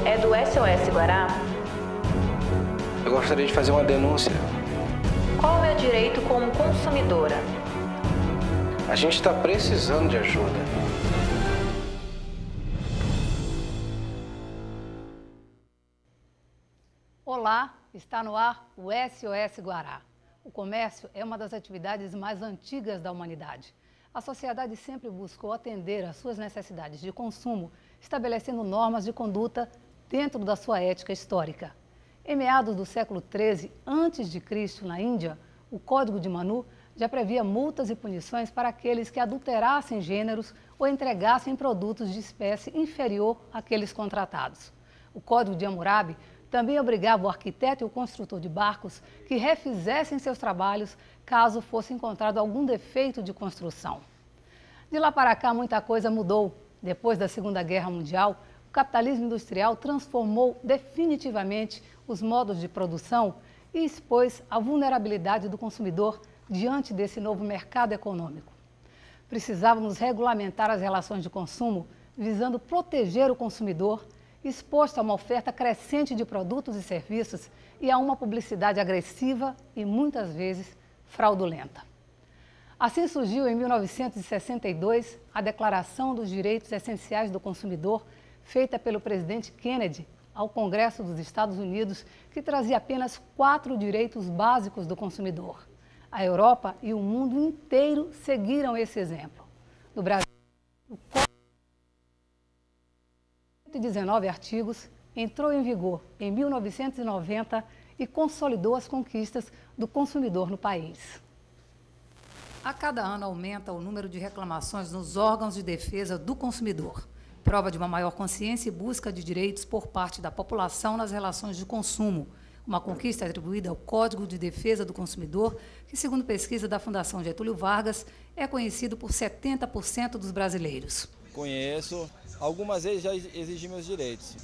é do SOS Guará? Eu gostaria de fazer uma denúncia. Qual o meu direito como consumidora? A gente está precisando de ajuda. Olá, está no ar o SOS Guará. O comércio é uma das atividades mais antigas da humanidade. A sociedade sempre buscou atender às suas necessidades de consumo, estabelecendo normas de conduta dentro da sua ética histórica. Em meados do século XIII a.C., na Índia, o Código de Manu já previa multas e punições para aqueles que adulterassem gêneros ou entregassem produtos de espécie inferior àqueles contratados. O Código de Hammurabi também obrigava o arquiteto e o construtor de barcos que refizessem seus trabalhos caso fosse encontrado algum defeito de construção. De lá para cá, muita coisa mudou. Depois da Segunda Guerra Mundial, o capitalismo industrial transformou definitivamente os modos de produção e expôs a vulnerabilidade do consumidor diante desse novo mercado econômico. Precisávamos regulamentar as relações de consumo, visando proteger o consumidor, exposto a uma oferta crescente de produtos e serviços e a uma publicidade agressiva e, muitas vezes, fraudulenta. Assim surgiu, em 1962, a Declaração dos Direitos Essenciais do Consumidor, feita pelo presidente Kennedy ao Congresso dos Estados Unidos, que trazia apenas 4 direitos básicos do consumidor. A Europa e o mundo inteiro seguiram esse exemplo. No Brasil, o Código de 119 artigos entrou em vigor em 1990 e consolidou as conquistas do consumidor no país. A cada ano aumenta o número de reclamações nos órgãos de defesa do consumidor, prova de uma maior consciência e busca de direitos por parte da população nas relações de consumo, uma conquista atribuída ao Código de Defesa do Consumidor, que, segundo pesquisa da Fundação Getúlio Vargas, é conhecido por 70% dos brasileiros. Conheço, algumas vezes já exigi meus direitos.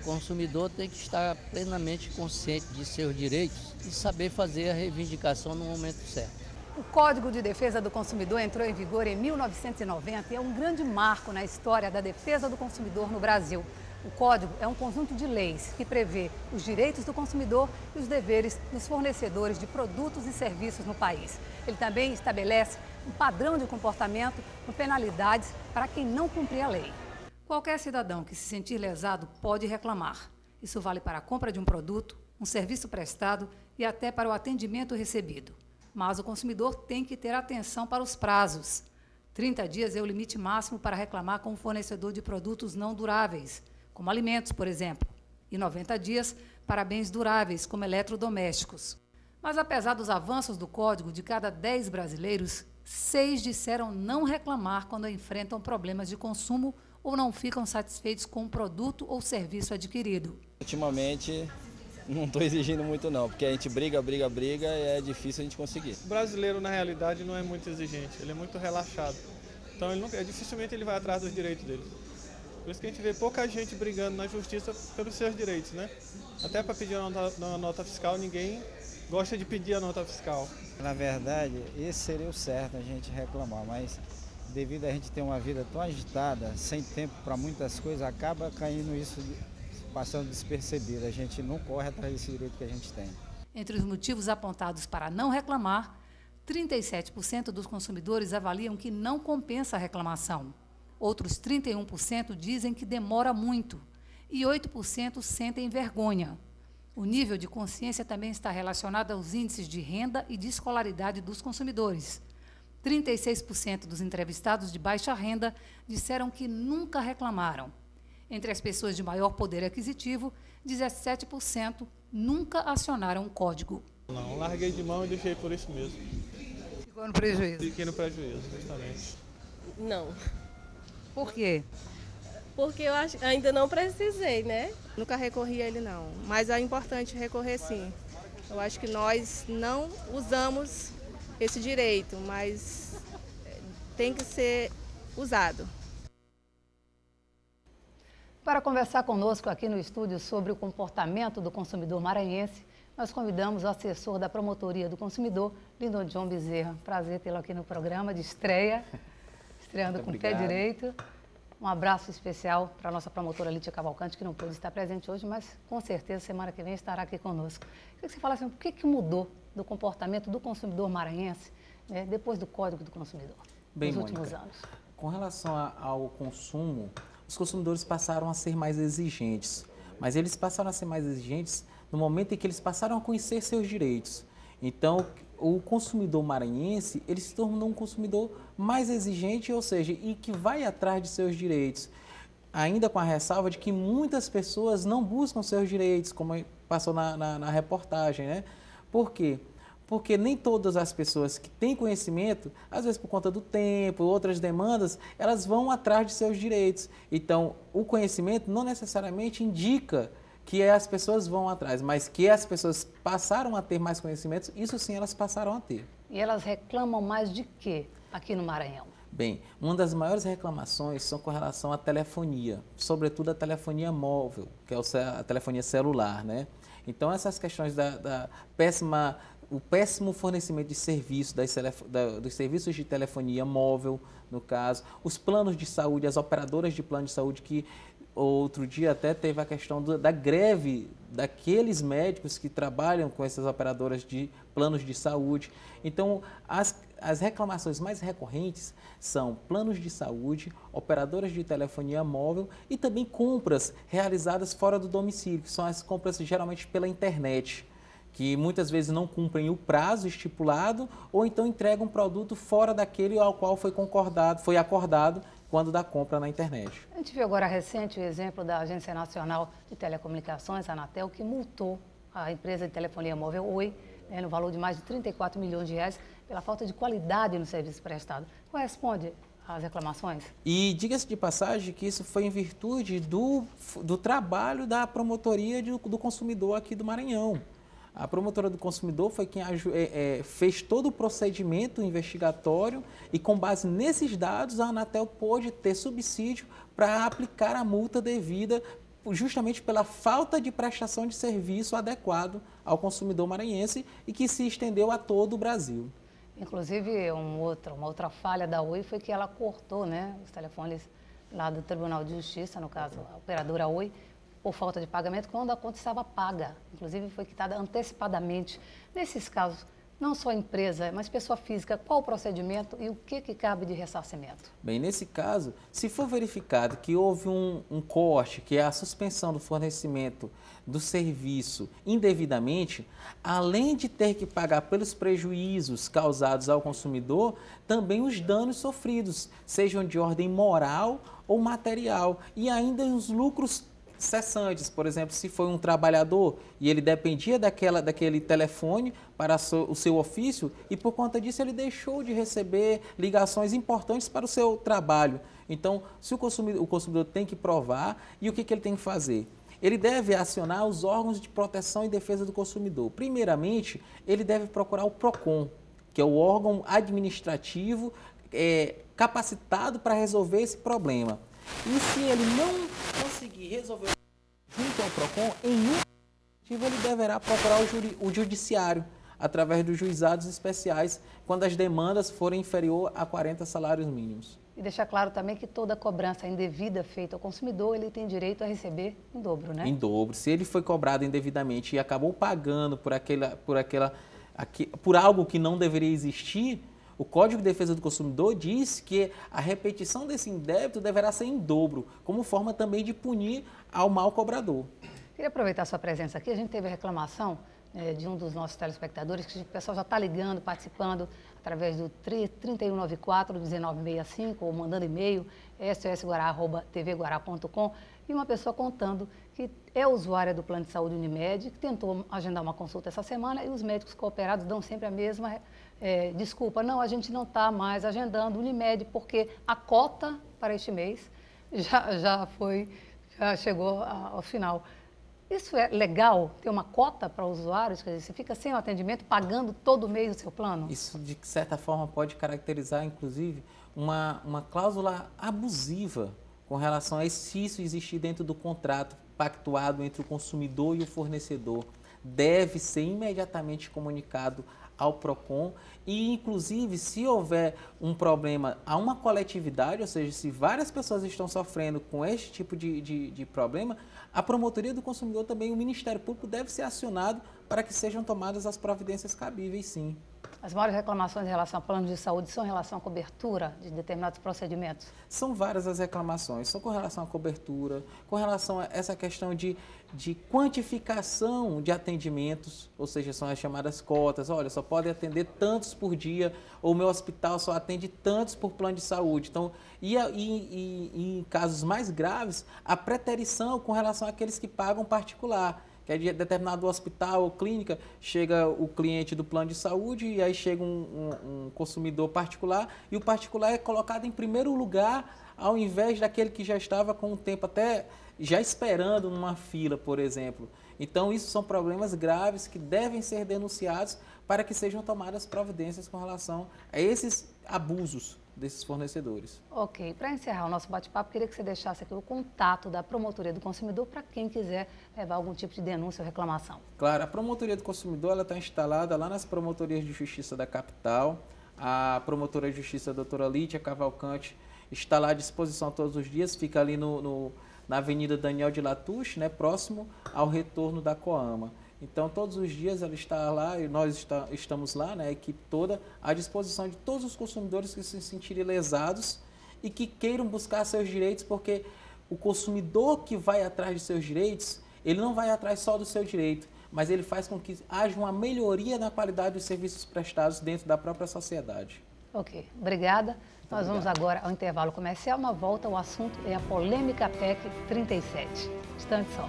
O consumidor tem que estar plenamente consciente de seus direitos e saber fazer a reivindicação no momento certo. O Código de Defesa do Consumidor entrou em vigor em 1990 e é um grande marco na história da defesa do consumidor no Brasil. O Código é um conjunto de leis que prevê os direitos do consumidor e os deveres dos fornecedores de produtos e serviços no país. Ele também estabelece um padrão de comportamento com penalidades para quem não cumprir a lei. Qualquer cidadão que se sentir lesado pode reclamar. Isso vale para a compra de um produto, um serviço prestado e até para o atendimento recebido. Mas o consumidor tem que ter atenção para os prazos. 30 dias é o limite máximo para reclamar com o fornecedor de produtos não duráveis, como alimentos, por exemplo, e 90 dias para bens duráveis, como eletrodomésticos. Mas, apesar dos avanços do Código, de cada 10 brasileiros, 6 disseram não reclamar quando enfrentam problemas de consumo ou não ficam satisfeitos com o produto ou serviço adquirido. Ultimamente, não estou exigindo muito não, porque a gente briga e é difícil a gente conseguir. O brasileiro, na realidade, não é muito exigente, ele é muito relaxado. Então, dificilmente ele vai atrás dos direitos dele. Por isso que a gente vê pouca gente brigando na justiça pelos seus direitos, né? Até para pedir uma nota fiscal, ninguém gosta de pedir a nota fiscal. Na verdade, esse seria o certo, a gente reclamar, mas devido a gente ter uma vida tão agitada, sem tempo para muitas coisas, acaba caindo isso, passando despercebido. A gente não corre atrás desse direito que a gente tem. Entre os motivos apontados para não reclamar, 37% dos consumidores avaliam que não compensa a reclamação. Outros 31% dizem que demora muito e 8% sentem vergonha. O nível de consciência também está relacionado aos índices de renda e de escolaridade dos consumidores. 36% dos entrevistados de baixa renda disseram que nunca reclamaram. Entre as pessoas de maior poder aquisitivo, 17% nunca acionaram o código. Não, larguei de mão e deixei por isso mesmo. Ficou no prejuízo? Fiquei no prejuízo, justamente. Não. Por quê? Porque eu ainda não precisei, né? Nunca recorri a ele não, mas é importante recorrer sim. Eu acho que nós não usamos esse direito, mas tem que ser usado. Para conversar conosco aqui no estúdio sobre o comportamento do consumidor maranhense, nós convidamos o assessor da Promotoria do Consumidor, Lindon John Bezerra. Prazer tê-lo aqui no programa de estreia, estreando com o pé direito. Um abraço especial para a nossa promotora Lídia Cavalcante, que não pôde estar presente hoje, mas com certeza semana que vem estará aqui conosco. Queria que você falasse o que mudou do comportamento do consumidor maranhense, né, depois do Código do Consumidor, nos últimos anos. Com relação ao consumo, os consumidores passaram a ser mais exigentes, mas eles passaram a ser mais exigentes no momento em que eles passaram a conhecer seus direitos. Então, o consumidor maranhense, ele se tornou um consumidor mais exigente, ou seja, e que vai atrás de seus direitos. Ainda com a ressalva de que muitas pessoas não buscam seus direitos, como passou na reportagem, né? Por quê? Porque nem todas as pessoas que têm conhecimento, às vezes por conta do tempo, outras demandas, elas vão atrás de seus direitos. Então, o conhecimento não necessariamente indica que as pessoas vão atrás, mas que as pessoas passaram a ter mais conhecimentos, isso sim elas passaram a ter. E elas reclamam mais de quê aqui no Maranhão? Bem, uma das maiores reclamações são com relação à telefonia, sobretudo a telefonia móvel, que é a telefonia celular, né? Então, essas questões o péssimo fornecimento de serviço, dos serviços de telefonia móvel, no caso, os planos de saúde, as operadoras de plano de saúde que outro dia até teve a questão da greve daqueles médicos que trabalham com essas operadoras de planos de saúde. Então, as reclamações mais recorrentes são planos de saúde, operadoras de telefonia móvel e também compras realizadas fora do domicílio, que são as compras geralmente pela internet, que muitas vezes não cumprem o prazo estipulado ou então entregam um produto fora daquele ao qual foi acordado quando da compra na internet. A gente viu agora recente o exemplo da Agência Nacional de Telecomunicações, a Anatel, que multou a empresa de telefonia móvel Oi, no valor de mais de 34 milhões de reais, pela falta de qualidade no serviço prestado. Corresponde às reclamações? E diga-se de passagem que isso foi em virtude do trabalho da promotoria do consumidor aqui do Maranhão. A promotora do consumidor foi quem fez todo o procedimento investigatório e, com base nesses dados, a Anatel pôde ter subsídio para aplicar a multa devida justamente pela falta de prestação de serviço adequado ao consumidor maranhense e que se estendeu a todo o Brasil. Inclusive, uma outra falha da Oi foi que ela cortou, né, os telefones lá do Tribunal de Justiça, no caso, a operadora Oi, por falta de pagamento, quando a conta estava paga. Inclusive, foi quitada antecipadamente. Nesses casos, não só a empresa, mas pessoa física, qual o procedimento e o que cabe de ressarcimento? Bem, nesse caso, se for verificado que houve um corte, que é a suspensão do fornecimento do serviço indevidamente, além de ter que pagar pelos prejuízos causados ao consumidor, também os danos sofridos, sejam de ordem moral ou material, e ainda os lucros cessantes. Por exemplo, se foi um trabalhador e ele dependia daquele telefone para o seu ofício e por conta disso ele deixou de receber ligações importantes para o seu trabalho. Então, se o consumidor tem que provar, e o que ele tem que fazer? Ele deve acionar os órgãos de proteção e defesa do consumidor. Primeiramente, ele deve procurar o PROCON, que é o órgão administrativo capacitado para resolver esse problema. E se ele não conseguir resolver junto ao PROCON, em um motivo ele deverá procurar o judiciário, através dos juizados especiais, quando as demandas forem inferior a 40 salários mínimos. E deixar claro também que toda cobrança indevida feita ao consumidor, ele tem direito a receber em dobro, né? Em dobro. Se ele foi cobrado indevidamente e acabou pagando por algo que não deveria existir, o Código de Defesa do Consumidor diz que a repetição desse indébito deverá ser em dobro, como forma também de punir ao mau cobrador. Queria aproveitar a sua presença aqui. A gente teve a reclamação de um dos nossos telespectadores, que o pessoal já está ligando, participando através do 3194-1965 ou mandando e-mail sosguará@tvguará.com, e uma pessoa contando que é usuária do plano de saúde Unimed, que tentou agendar uma consulta essa semana e os médicos cooperados dão sempre a mesma desculpa. Não, a gente não está mais agendando Unimed porque a cota para este mês já chegou ao final. Isso é legal, ter uma cota para os usuários? Quer dizer, você fica sem o atendimento, pagando todo mês o seu plano? Isso, de certa forma, pode caracterizar, inclusive, uma cláusula abusiva com relação a se isso existir dentro do contrato pactuado entre o consumidor e o fornecedor. Deve ser imediatamente comunicado ao PROCON e, inclusive, se houver um problema a uma coletividade, ou seja, se várias pessoas estão sofrendo com este tipo de problema, a Promotoria do Consumidor também, o Ministério Público deve ser acionado para que sejam tomadas as providências cabíveis, sim. As maiores reclamações em relação a planos de saúde são em relação à cobertura de determinados procedimentos? São várias as reclamações, são com relação à cobertura, com relação a essa questão de quantificação de atendimentos, ou seja, são as chamadas cotas. Olha, só pode atender tantos por dia, ou o meu hospital só atende tantos por plano de saúde. Então, e em casos mais graves, a preterição com relação àqueles que pagam particular. Que é de determinado hospital ou clínica, chega o cliente do plano de saúde e aí chega um consumidor particular e o particular é colocado em primeiro lugar ao invés daquele que já estava com o tempo até já esperando numa fila, por exemplo. Então, isso são problemas graves que devem ser denunciados para que sejam tomadas providências com relação a esses abusos desses fornecedores. Ok. Para encerrar o nosso bate-papo, queria que você deixasse aqui o contato da Promotoria do Consumidor para quem quiser levar algum tipo de denúncia ou reclamação. Claro, a Promotoria do Consumidor está instalada lá nas Promotorias de Justiça da capital. A Promotora de Justiça, a doutora Lídia Cavalcante, está lá à disposição todos os dias, fica ali na Avenida Daniel de Latouche, né, próximo ao retorno da Coama. Então, todos os dias ela está lá e nós estamos lá, né, a equipe toda, à disposição de todos os consumidores que se sentirem lesados e que queiram buscar seus direitos, porque o consumidor que vai atrás de seus direitos, ele não vai atrás só do seu direito, mas ele faz com que haja uma melhoria na qualidade dos serviços prestados dentro da própria sociedade. Ok, obrigada. Nós vamos agora ao intervalo comercial. Na volta, o assunto é a polêmica PEC 37. Instante só.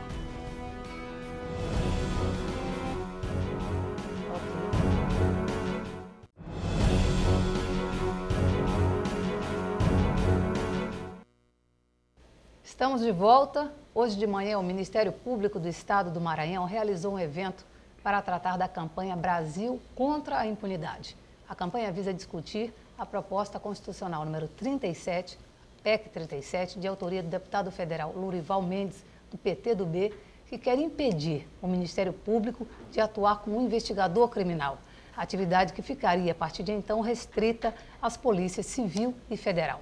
Estamos de volta. Hoje de manhã, o Ministério Público do Estado do Maranhão realizou um evento para tratar da campanha Brasil contra a Impunidade. A campanha visa discutir a proposta constitucional número 37, PEC 37, de autoria do deputado federal Lurival Mendes, do PT do B, que quer impedir o Ministério Público de atuar como um investigador criminal, atividade que ficaria, a partir de então, restrita às polícias civil e federal.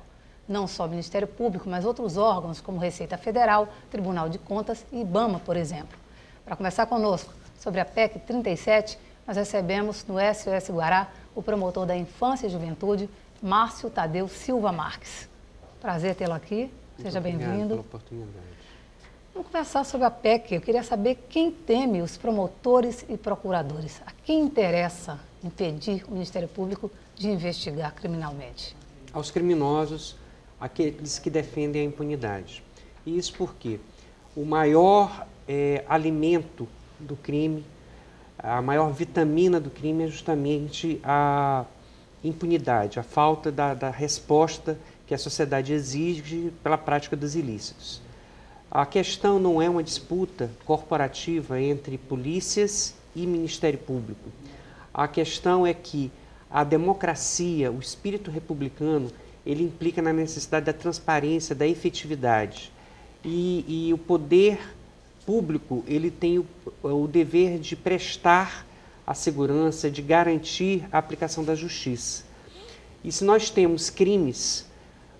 Não só o Ministério Público, mas outros órgãos, como Receita Federal, Tribunal de Contas e IBAMA, por exemplo. Para conversar conosco sobre a PEC 37, nós recebemos no SOS Guará o promotor da Infância e Juventude, Márcio Tadeu Silva Marques. Prazer tê-lo aqui, seja bem-vindo. Pela oportunidade. Vamos conversar sobre a PEC. Eu queria saber quem teme os promotores e procuradores. A quem interessa impedir o Ministério Público de investigar criminalmente? Aos criminosos, aqueles que defendem a impunidade. E isso porque o maior alimento do crime, a maior vitamina do crime é justamente a impunidade, a falta da resposta que a sociedade exige pela prática dos ilícitos. A questão não é uma disputa corporativa entre polícias e Ministério Público. A questão é que a democracia, o espírito republicano, ele implica na necessidade da transparência, da efetividade. E o poder público, ele tem o dever de prestar a segurança, de garantir a aplicação da justiça. E se nós temos crimes,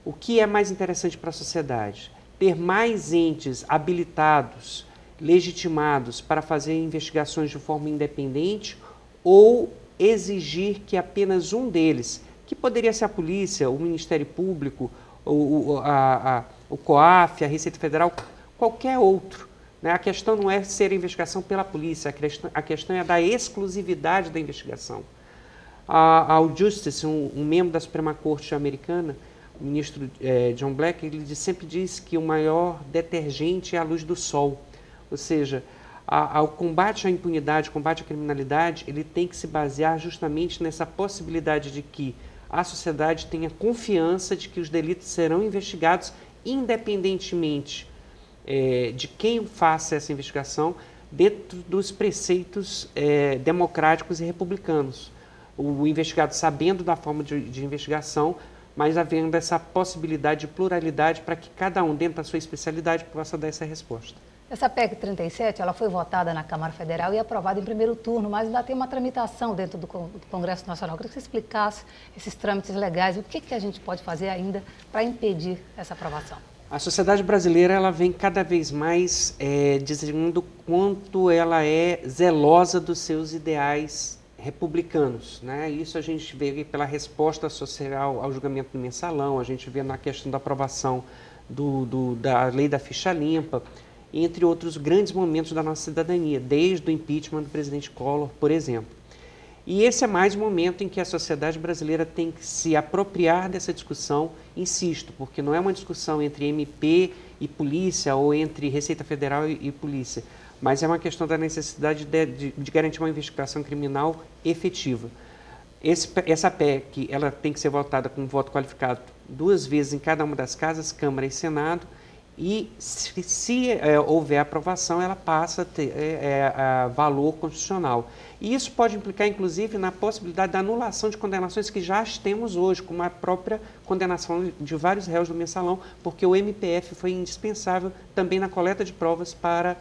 o que é mais interessante para a sociedade? Ter mais entes habilitados, legitimados para fazer investigações de forma independente ou exigir que apenas um deles, que poderia ser a polícia, o Ministério Público, o COAF, a Receita Federal, qualquer outro. Né? A questão não é ser a investigação pela polícia, a questão é da exclusividade da investigação. Ao Justice, um membro da Suprema Corte americana, o ministro John Black, ele sempre diz que o maior detergente é a luz do sol. Ou seja, o combate à impunidade, o combate à criminalidade, ele tem que se basear justamente nessa possibilidade de que a sociedade tenha confiança de que os delitos serão investigados independentemente de quem faça essa investigação, dentro dos preceitos democráticos e republicanos. O investigado, sabendo da forma de investigação, mas havendo essa possibilidade de pluralidade para que cada um, dentro da sua especialidade, possa dar essa resposta. Essa PEC 37, ela foi votada na Câmara Federal e aprovada em primeiro turno, mas ainda tem uma tramitação dentro do Congresso Nacional. Eu queria que você explicasse esses trâmites legais, o que a gente pode fazer ainda para impedir essa aprovação. A sociedade brasileira ela vem cada vez mais dizendo quanto ela é zelosa dos seus ideais republicanos, né? Isso a gente vê pela resposta social ao julgamento do mensalão, a gente vê na questão da aprovação da lei da ficha limpa, entre outros grandes momentos da nossa cidadania, desde o impeachment do presidente Collor, por exemplo. E esse é mais um momento em que a sociedade brasileira tem que se apropriar dessa discussão, insisto, porque não é uma discussão entre MP e polícia ou entre Receita Federal e polícia, mas é uma questão da necessidade de garantir uma investigação criminal efetiva. Essa PEC ela tem que ser votada com voto qualificado 2 vezes em cada uma das casas, Câmara e Senado, e se houver aprovação, ela passa a ter valor constitucional. E isso pode implicar, inclusive, na possibilidade da anulação de condenações que já as temos hoje, como a própria condenação de vários réus do mensalão, porque o MPF foi indispensável também na coleta de provas para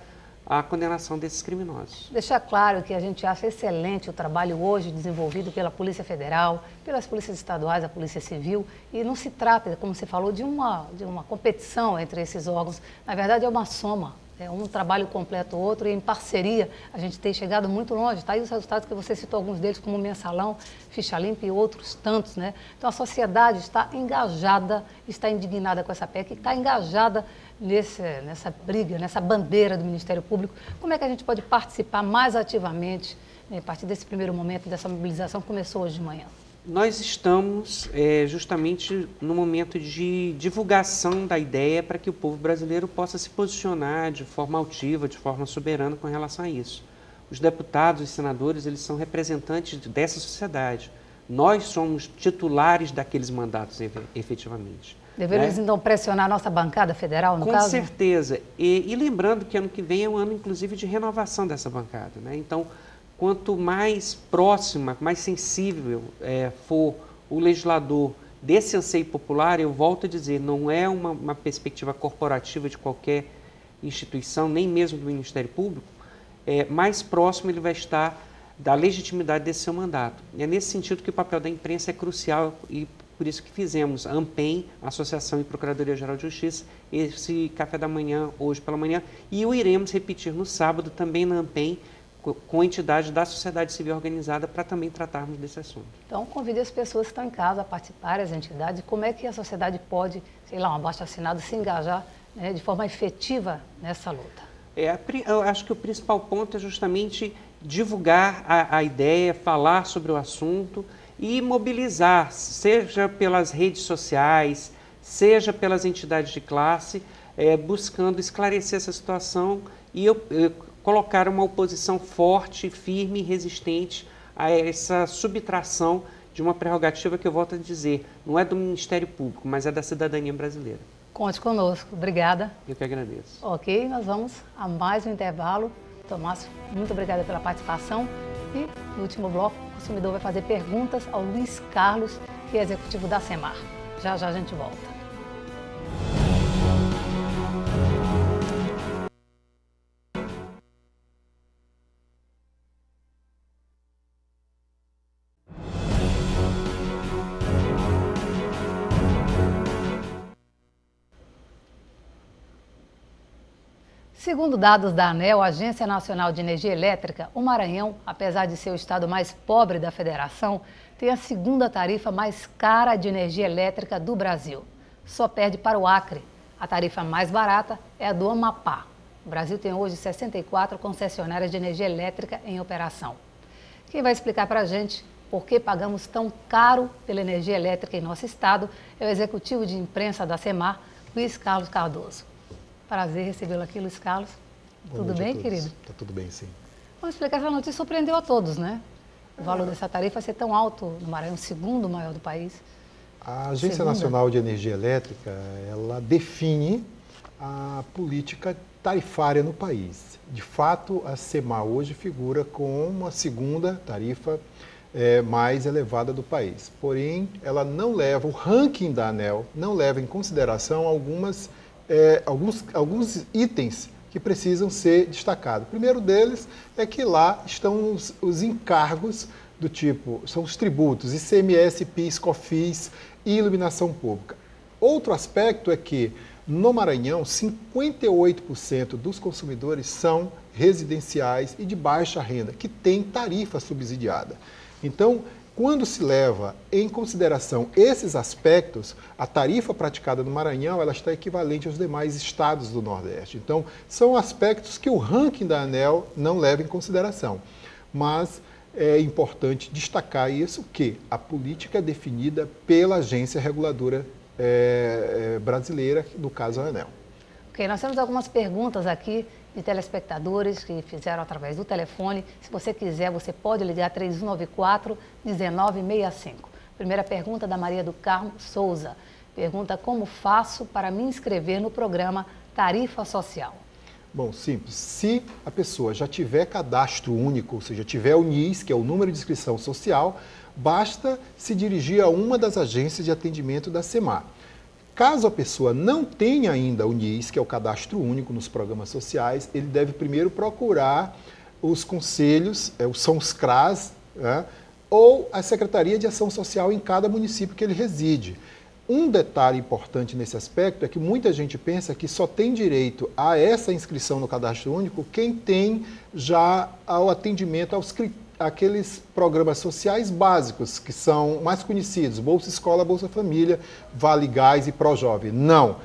a condenação desses criminosos. Deixar claro que a gente acha excelente o trabalho hoje desenvolvido pela Polícia Federal, pelas polícias estaduais, a Polícia Civil, e não se trata, como você falou, de uma competição entre esses órgãos. Na verdade, é uma soma, é um trabalho completa o outro, e em parceria a gente tem chegado muito longe. Está aí os resultados que você citou, alguns deles, como o mensalão, ficha limpa e outros tantos, né? Então, a sociedade está engajada, está indignada com essa PEC, está engajada nessa briga, nessa bandeira do Ministério Público. Como é que a gente pode participar mais ativamente, né, a partir desse primeiro momento, dessa mobilização que começou hoje de manhã? Nós estamos justamente no momento de divulgação da ideia para que o povo brasileiro possa se posicionar de forma altiva, de forma soberana com relação a isso. Os deputados e senadores, eles são representantes dessa sociedade. Nós somos titulares daqueles mandatos, efetivamente. Deveríamos, então, pressionar a nossa bancada federal, no caso? Com certeza. E lembrando que ano que vem é um ano, inclusive, de renovação dessa bancada, né? Então, quanto mais próxima, mais sensível for o legislador desse anseio popular, eu volto a dizer, não é uma perspectiva corporativa de qualquer instituição, nem mesmo do Ministério Público, mais próximo ele vai estar da legitimidade desse seu mandato. E é nesse sentido que o papel da imprensa é crucial e por isso que fizemos a ANPEM, Associação e Procuradoria-Geral de Justiça, esse café da manhã, hoje pela manhã, e o iremos repetir no sábado também na ANPEM, com entidades da sociedade civil organizada para também tratarmos desse assunto. Então, convide as pessoas que estão em casa a participarem, as entidades, como é que a sociedade pode, sei lá, um abaixo-assinado, se engajar, né, de forma efetiva nessa luta? Eu acho que o principal ponto é justamente divulgar a ideia, falar sobre o assunto e mobilizar, seja pelas redes sociais, seja pelas entidades de classe, buscando esclarecer essa situação e colocar uma oposição forte, firme e resistente a essa subtração de uma prerrogativa que eu volto a dizer, não é do Ministério Público, mas é da cidadania brasileira. Conte conosco. Obrigada. Eu que agradeço. Ok, nós vamos a mais um intervalo. Tomás, muito obrigada pela participação. E no último bloco, o consumidor vai fazer perguntas ao Luiz Carlos, que é executivo da SEMAR. Já já a gente volta. Segundo dados da ANEEL, Agência Nacional de Energia Elétrica, o Maranhão, apesar de ser o estado mais pobre da federação, tem a segunda tarifa mais cara de energia elétrica do Brasil. Só perde para o Acre. A tarifa mais barata é a do Amapá. O Brasil tem hoje 64 concessionárias de energia elétrica em operação. Quem vai explicar para a gente por que pagamos tão caro pela energia elétrica em nosso estado é o executivo de imprensa da SEMAR, Luiz Carlos Cardoso. Prazer recebê-lo aqui, Luiz Carlos. Tudo bem, querido? Está tudo bem, sim. Vamos explicar, essa notícia surpreendeu a todos, né? O valor dessa tarifa ser tão alto no Maranhão, o segundo maior do país. A Agência Nacional de Energia Elétrica, ela define a política tarifária no país. De fato, a SEMAR hoje figura com uma segunda tarifa mais elevada do país. Porém, ela não leva, o ranking da ANEEL não leva em consideração alguns itens que precisam ser destacados. O primeiro deles é que lá estão os encargos do tipo, são os tributos, ICMS, PIS, COFINS e iluminação pública. Outro aspecto é que, no Maranhão, 58% dos consumidores são residenciais e de baixa renda, que têm tarifa subsidiada. Então, quando se leva em consideração esses aspectos, a tarifa praticada no Maranhão ela está equivalente aos demais estados do Nordeste. Então, são aspectos que o ranking da ANEEL não leva em consideração. Mas é importante destacar isso, que a política é definida pela agência reguladora brasileira, no caso a ANEEL. Ok, nós temos algumas perguntas aqui de telespectadores que fizeram através do telefone. Se você quiser, você pode ligar 3194-1965. Primeira pergunta da Maria do Carmo Souza. Pergunta: como faço para me inscrever no programa Tarifa Social? Bom, simples. Se a pessoa já tiver cadastro único, ou seja, tiver o NIS, que é o número de inscrição social, basta se dirigir a uma das agências de atendimento da SEMAR. Caso a pessoa não tenha ainda o NIS, que é o cadastro único nos programas sociais, ele deve primeiro procurar os conselhos, são os CRAS, né, ou a Secretaria de Ação Social em cada município que ele reside. Um detalhe importante nesse aspecto é que muita gente pensa que só tem direito a essa inscrição no cadastro único quem tem já o atendimento àqueles programas sociais básicos, que são mais conhecidos, Bolsa Escola, Bolsa Família, Vale Gás e Projovem. Não.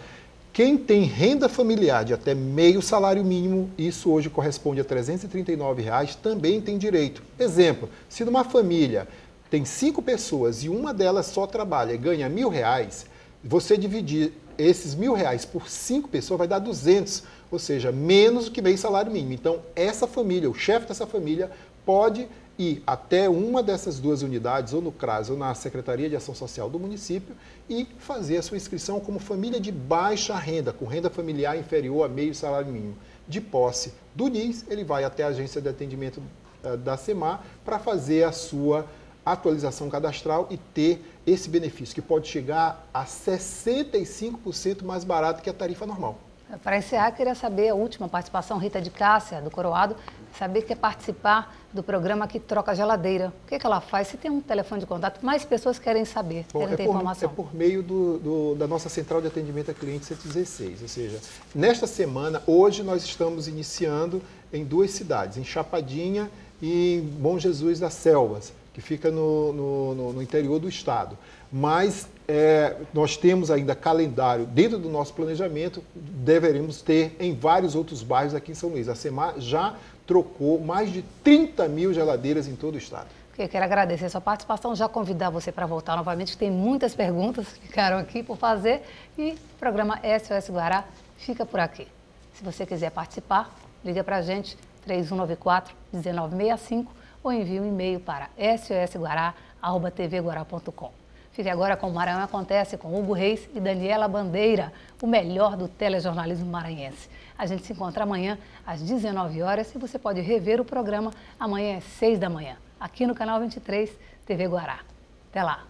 Quem tem renda familiar de até meio salário mínimo, isso hoje corresponde a R$ 339, também tem direito. Exemplo, se numa família tem 5 pessoas e uma delas só trabalha e ganha R$1.000, você dividir esses R$1.000 por 5 pessoas vai dar 200, ou seja, menos do que meio salário mínimo. Então, essa família, o chefe dessa família, pode ir até uma dessas duas unidades, ou no CRAS ou na Secretaria de Ação Social do município, e fazer a sua inscrição como família de baixa renda, com renda familiar inferior a meio salário mínimo. De posse do NIS, ele vai até a agência de atendimento da SEMAR para fazer a sua atualização cadastral e ter esse benefício, que pode chegar a 65% mais barato que a tarifa normal. Para encerrar, queria saber a última participação, Rita de Cássia, do Coroado, saber que quer participar do programa que troca a geladeira. O que ela faz? Se tem um telefone de contato, mais pessoas querem saber, querem ter informação. É por meio da nossa central de atendimento a cliente 116, ou seja, nesta semana, hoje nós estamos iniciando em 2 cidades, em Chapadinha e em Bom Jesus das Selvas, que fica no interior do estado. Mas nós temos ainda calendário dentro do nosso planejamento, deveremos ter em vários outros bairros aqui em São Luís. A SEMAR já trocou mais de 30 mil geladeiras em todo o estado. Eu quero agradecer a sua participação, já convidar você para voltar novamente, que tem muitas perguntas que ficaram aqui por fazer, e o programa SOS Guará fica por aqui. Se você quiser participar, liga para a gente, 3194-1965, ou envie um e-mail para sosguará@tvguará.com. Fique agora com o Maranhão Acontece, com Hugo Reis e Daniela Bandeira, o melhor do telejornalismo maranhense. A gente se encontra amanhã às 19 horas e você pode rever o programa amanhã às 6 da manhã, aqui no canal 23, TV Guará. Até lá!